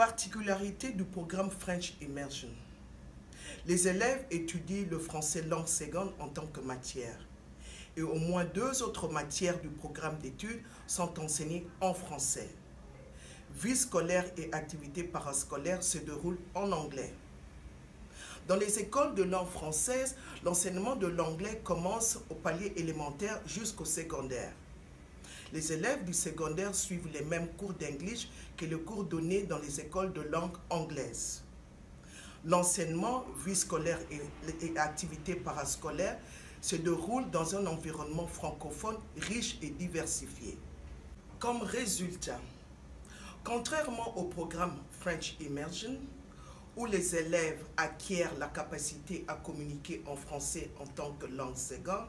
Particularité du programme French Immersion. Les élèves étudient le français langue seconde en tant que matière. Et au moins 2 autres matières du programme d'études sont enseignées en français. Vie scolaire et activités parascolaires se déroulent en anglais. Dans les écoles de langue française, l'enseignement de l'anglais commence au palier élémentaire jusqu'au secondaire. Les élèves du secondaire suivent les mêmes cours d'anglais que les cours donnés dans les écoles de langue anglaise. L'enseignement, vie scolaire et activités parascolaires se déroule dans un environnement francophone riche et diversifié. Comme résultat, contrairement au programme French Immersion, où les élèves acquièrent la capacité à communiquer en français en tant que langue seconde,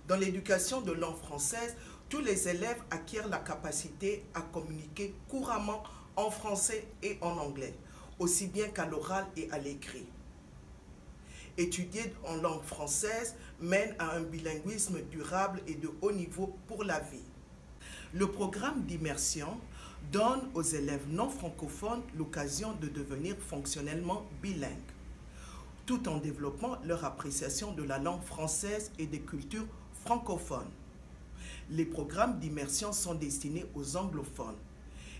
dans l'éducation de langue française, tous les élèves acquièrent la capacité à communiquer couramment en français et en anglais, aussi bien qu'à l'oral et à l'écrit. Étudier en langue française mène à un bilinguisme durable et de haut niveau pour la vie. Le programme d'immersion donne aux élèves non francophones l'occasion de devenir fonctionnellement bilingues, tout en développant leur appréciation de la langue française et des cultures francophones. Les programmes d'immersion sont destinés aux anglophones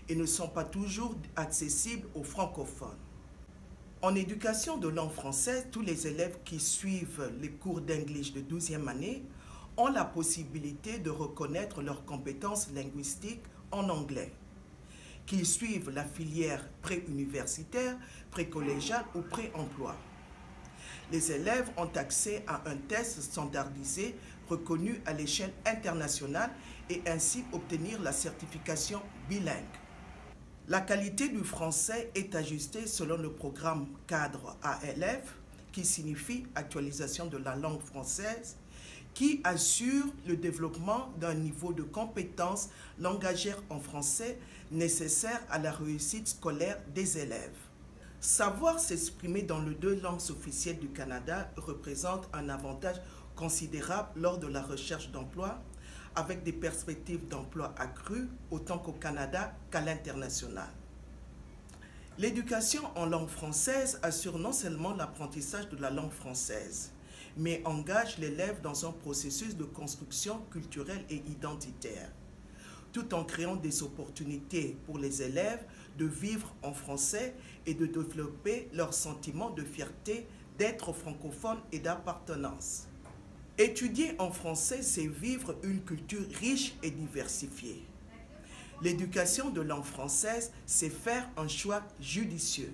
et ne sont pas toujours accessibles aux francophones. En éducation de langue française, tous les élèves qui suivent les cours d'anglais de 12e année ont la possibilité de reconnaître leurs compétences linguistiques en anglais, qu'ils suivent la filière préuniversitaire, précollégiale ou pré-emploi. Les élèves ont accès à un test standardisé reconnu à l'échelle internationale et ainsi obtenir la certification bilingue. La qualité du français est ajustée selon le programme cadre ALF, qui signifie actualisation de la langue française, qui assure le développement d'un niveau de compétence langagère en français nécessaire à la réussite scolaire des élèves. Savoir s'exprimer dans les 2 langues officielles du Canada représente un avantage considérable lors de la recherche d'emploi, avec des perspectives d'emploi accrues autant qu'au Canada qu'à l'international. L'éducation en langue française assure non seulement l'apprentissage de la langue française, mais engage l'élève dans un processus de construction culturelle et identitaire, tout en créant des opportunités pour les élèves de vivre en français et de développer leur sentiment de fierté d'être francophone et d'appartenance. Étudier en français, c'est vivre une culture riche et diversifiée. L'éducation de langue française, c'est faire un choix judicieux.